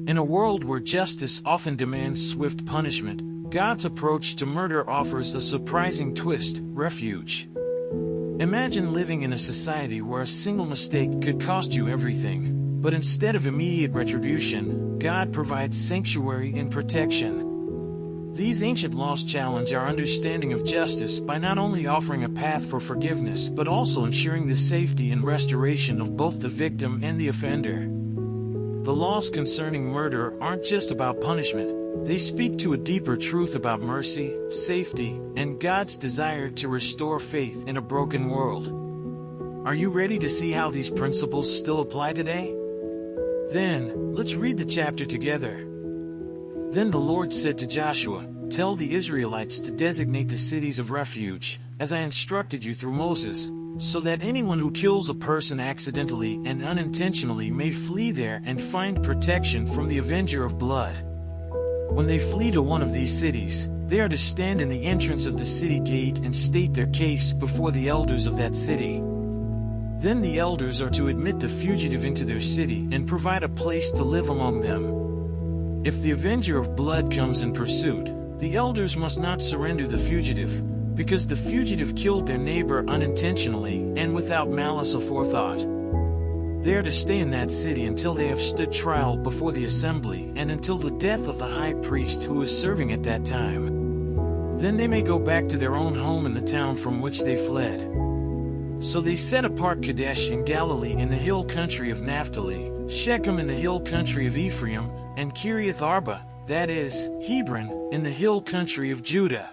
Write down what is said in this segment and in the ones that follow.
In a world where justice often demands swift punishment, God's approach to murder offers a surprising twist: refuge. Imagine living in a society where a single mistake could cost you everything, but instead of immediate retribution, God provides sanctuary and protection. These ancient laws challenge our understanding of justice by not only offering a path for forgiveness but also ensuring the safety and restoration of both the victim and the offender. The laws concerning murder aren't just about punishment. They speak to a deeper truth about mercy, safety, and God's desire to restore faith in a broken world. Are you ready to see how these principles still apply today? Then, let's read the chapter together. Then the Lord said to Joshua, "Tell the Israelites to designate the cities of refuge, as I instructed you through Moses, so that anyone who kills a person accidentally and unintentionally may flee there and find protection from the avenger of blood. When they flee to one of these cities, they are to stand in the entrance of the city gate and state their case before the elders of that city. Then the elders are to admit the fugitive into their city and provide a place to live among them. If the avenger of blood comes in pursuit, the elders must not surrender the fugitive, because the fugitive killed their neighbor unintentionally and without malice aforethought. They are to stay in that city until they have stood trial before the assembly and until the death of the high priest who is serving at that time. Then they may go back to their own home in the town from which they fled." So they set apart Kadesh in Galilee in the hill country of Naphtali, Shechem in the hill country of Ephraim, and Kiriath Arba, that is, Hebron, in the hill country of Judah.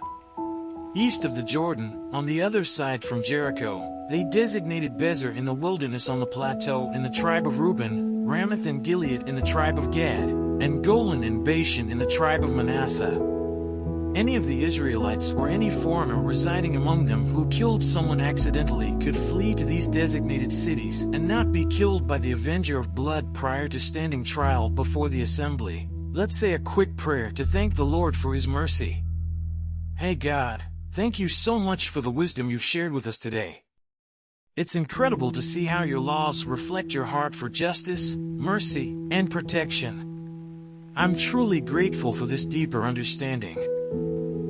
East of the Jordan, on the other side from Jericho, they designated Bezer in the wilderness on the plateau in the tribe of Reuben, Ramoth and Gilead in the tribe of Gad, and Golan and Bashan in the tribe of Manasseh. Any of the Israelites or any foreigner residing among them who killed someone accidentally could flee to these designated cities and not be killed by the avenger of blood prior to standing trial before the assembly. Let's say a quick prayer to thank the Lord for His mercy. Hey God, thank you so much for the wisdom you've shared with us today. It's incredible to see how your laws reflect your heart for justice, mercy, and protection. I'm truly grateful for this deeper understanding.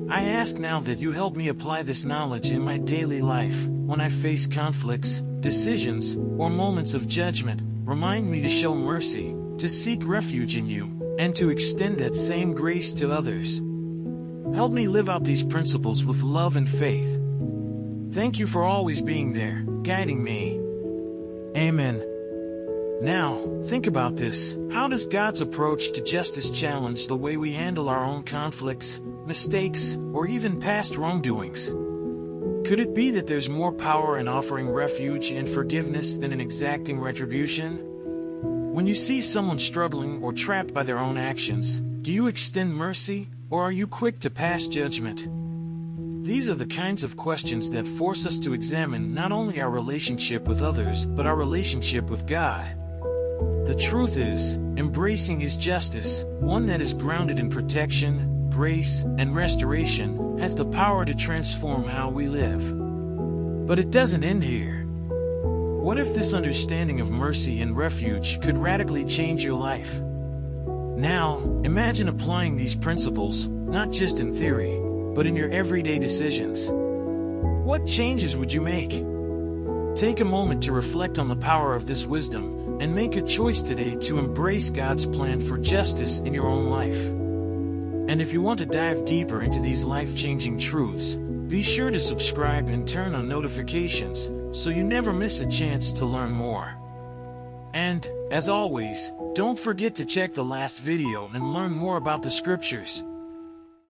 I ask now that you help me apply this knowledge in my daily life. When I face conflicts, decisions, or moments of judgment, remind me to show mercy, to seek refuge in you, and to extend that same grace to others. Help me live out these principles with love and faith. Thank you for always being there, guiding me. Amen. Now, think about this. How does God's approach to justice challenge the way we handle our own conflicts, mistakes, or even past wrongdoings? Could it be that there's more power in offering refuge and forgiveness than in exacting retribution? When you see someone struggling or trapped by their own actions, do you extend mercy, or are you quick to pass judgment? These are the kinds of questions that force us to examine not only our relationship with others, but our relationship with God. The truth is, embracing His justice, one that is grounded in protection, grace, and restoration, has the power to transform how we live. But it doesn't end here. What if this understanding of mercy and refuge could radically change your life? Now, imagine applying these principles, not just in theory, but in your everyday decisions. What changes would you make? Take a moment to reflect on the power of this wisdom, and make a choice today to embrace God's plan for justice in your own life. And if you want to dive deeper into these life-changing truths, be sure to subscribe and turn on notifications so you never miss a chance to learn more. And, as always, don't forget to check the last video and learn more about the scriptures.